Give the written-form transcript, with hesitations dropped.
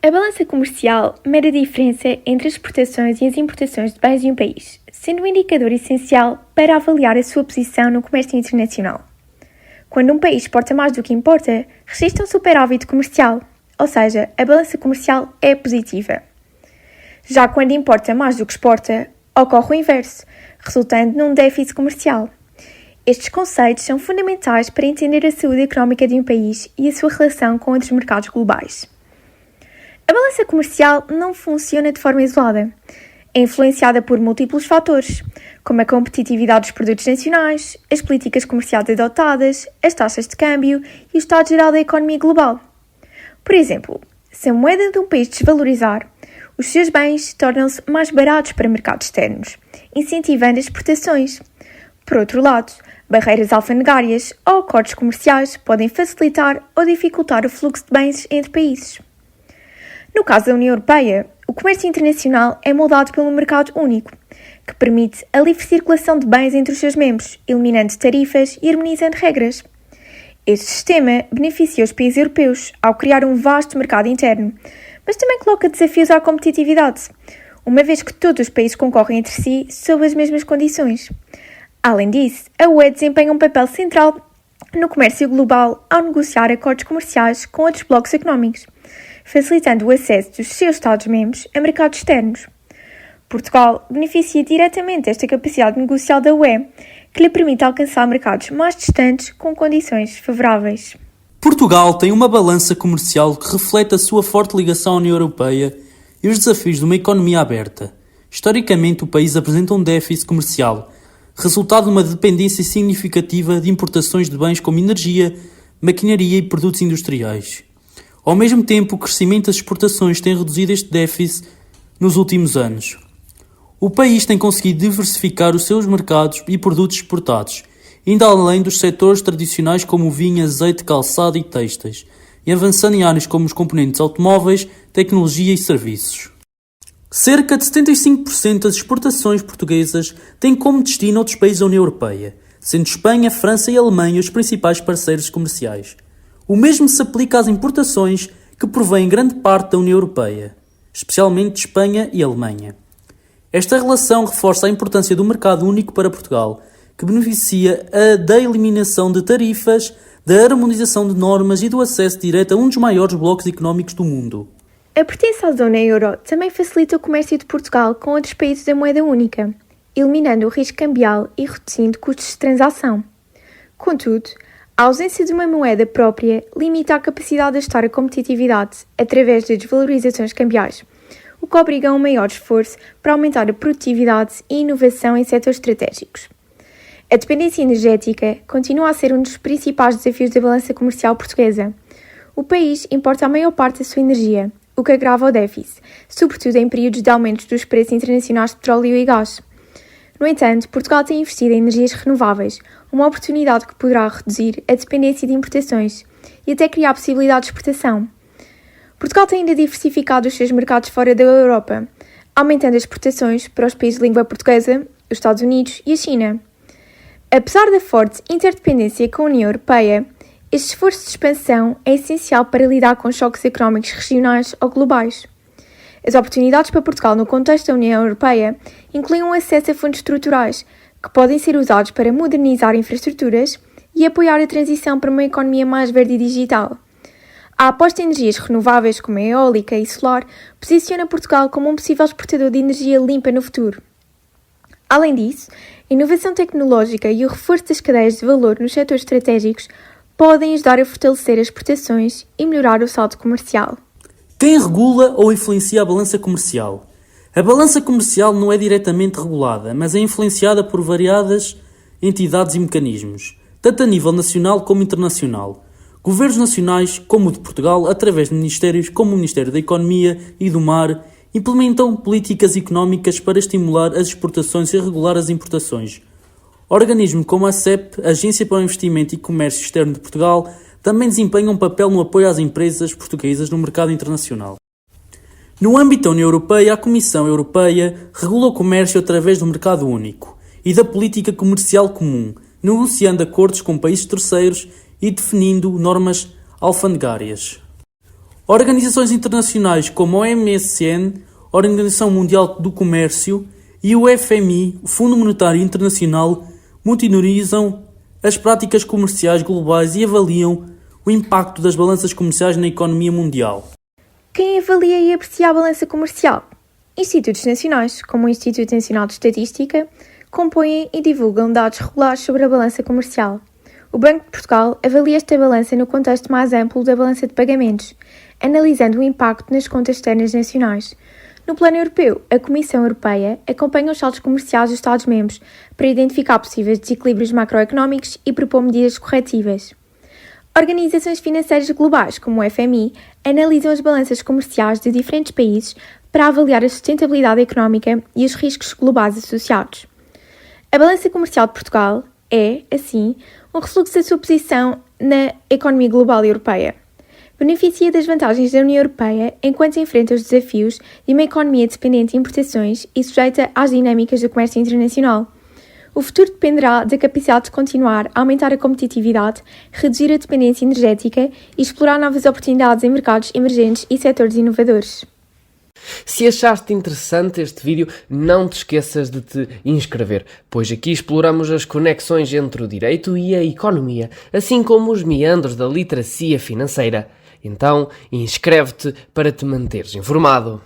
A balança comercial mede a diferença entre as exportações e as importações de bens de um país, sendo um indicador essencial para avaliar a sua posição no comércio internacional. Quando um país exporta mais do que importa, registra um superávit comercial, ou seja, a balança comercial é positiva. Já quando importa mais do que exporta, ocorre o inverso, resultando num déficit comercial. Estes conceitos são fundamentais para entender a saúde económica de um país e a sua relação com outros mercados globais. A balança comercial não funciona de forma isolada. É influenciada por múltiplos fatores, como a competitividade dos produtos nacionais, as políticas comerciais adotadas, as taxas de câmbio e o estado geral da economia global. Por exemplo, se a moeda de um país desvalorizar, os seus bens tornam-se mais baratos para mercados externos, incentivando as exportações. Por outro lado, barreiras alfandegárias ou acordos comerciais podem facilitar ou dificultar o fluxo de bens entre países. No caso da União Europeia, o comércio internacional é moldado pelo mercado único, que permite a livre circulação de bens entre os seus membros, eliminando tarifas e harmonizando regras. Este sistema beneficia os países europeus ao criar um vasto mercado interno, mas também coloca desafios à competitividade, uma vez que todos os países concorrem entre si sob as mesmas condições. Além disso, a UE desempenha um papel central no comércio global ao negociar acordos comerciais com outros blocos económicos, facilitando o acesso dos seus Estados-membros a mercados externos. Portugal beneficia diretamente desta capacidade negocial da UE, que lhe permite alcançar mercados mais distantes com condições favoráveis. Portugal tem uma balança comercial que reflete a sua forte ligação à União Europeia e os desafios de uma economia aberta. Historicamente, o país apresenta um déficit comercial, resultado de uma dependência significativa de importações de bens como energia, maquinaria e produtos industriais. Ao mesmo tempo, o crescimento das exportações tem reduzido este déficit nos últimos anos. O país tem conseguido diversificar os seus mercados e produtos exportados, indo além dos setores tradicionais como o vinho, azeite, calçado e têxteis, e avançando em áreas como os componentes automóveis, tecnologia e serviços. Cerca de 75% das exportações portuguesas têm como destino outros países da União Europeia, sendo Espanha, França e Alemanha os principais parceiros comerciais. O mesmo se aplica às importações que provêm grande parte da União Europeia, especialmente de Espanha e Alemanha. Esta relação reforça a importância do mercado único para Portugal, que beneficia da eliminação de tarifas, da harmonização de normas e do acesso direto a um dos maiores blocos económicos do mundo. A pertença à zona euro também facilita o comércio de Portugal com outros países da moeda única, eliminando o risco cambial e reduzindo custos de transação. Contudo, a ausência de uma moeda própria limita a capacidade de ajustar a competitividade através de desvalorizações cambiais, o que obriga a um maior esforço para aumentar a produtividade e inovação em setores estratégicos. A dependência energética continua a ser um dos principais desafios da balança comercial portuguesa. O país importa a maior parte da sua energia, o que agrava o déficit, sobretudo em períodos de aumentos dos preços internacionais de petróleo e gás. No entanto, Portugal tem investido em energias renováveis, uma oportunidade que poderá reduzir a dependência de importações e até criar possibilidade de exportação. Portugal tem ainda diversificado os seus mercados fora da Europa, aumentando as exportações para os países de língua portuguesa, os Estados Unidos e a China. Apesar da forte interdependência com a União Europeia, este esforço de expansão é essencial para lidar com choques económicos regionais ou globais. As oportunidades para Portugal no contexto da União Europeia incluem um acesso a fundos estruturais, que podem ser usados para modernizar infraestruturas e apoiar a transição para uma economia mais verde e digital. A aposta em energias renováveis, como a eólica e solar, posiciona Portugal como um possível exportador de energia limpa no futuro. Além disso, a inovação tecnológica e o reforço das cadeias de valor nos setores estratégicos podem ajudar a fortalecer as exportações e melhorar o saldo comercial. Quem regula ou influencia a balança comercial? A balança comercial não é diretamente regulada, mas é influenciada por variadas entidades e mecanismos, tanto a nível nacional como internacional. Governos nacionais, como o de Portugal, através de ministérios como o Ministério da Economia e do Mar, implementam políticas económicas para estimular as exportações e regular as importações. Organismos como a CEP, Agência para o Investimento e Comércio Externo de Portugal, também desempenham um papel no apoio às empresas portuguesas no mercado internacional. No âmbito da União Europeia, a Comissão Europeia regula o comércio através do mercado único e da política comercial comum, negociando acordos com países terceiros e definindo normas alfandegárias. Organizações internacionais como a OMS, a Organização Mundial do Comércio e o FMI, o Fundo Monetário Internacional, monitorizam as práticas comerciais globais e avaliam o impacto das balanças comerciais na economia mundial. Quem avalia e aprecia a balança comercial? Institutos nacionais, como o Instituto Nacional de Estatística, compõem e divulgam dados regulares sobre a balança comercial. O Banco de Portugal avalia esta balança no contexto mais amplo da balança de pagamentos, analisando o impacto nas contas externas nacionais. No plano europeu, a Comissão Europeia acompanha os saldos comerciais dos Estados-membros para identificar possíveis desequilíbrios macroeconómicos e propor medidas corretivas. Organizações financeiras globais, como o FMI, analisam as balanças comerciais de diferentes países para avaliar a sustentabilidade económica e os riscos globais associados. A balança comercial de Portugal é, assim, um refluxo da sua posição na economia global e europeia. Beneficia das vantagens da União Europeia enquanto enfrenta os desafios de uma economia dependente de importações e sujeita às dinâmicas do comércio internacional. O futuro dependerá da capacidade de continuar a aumentar a competitividade, reduzir a dependência energética e explorar novas oportunidades em mercados emergentes e setores inovadores. Se achaste interessante este vídeo, não te esqueças de te inscrever, pois aqui exploramos as conexões entre o direito e a economia, assim como os meandros da literacia financeira. Então, inscreve-te para te manteres informado.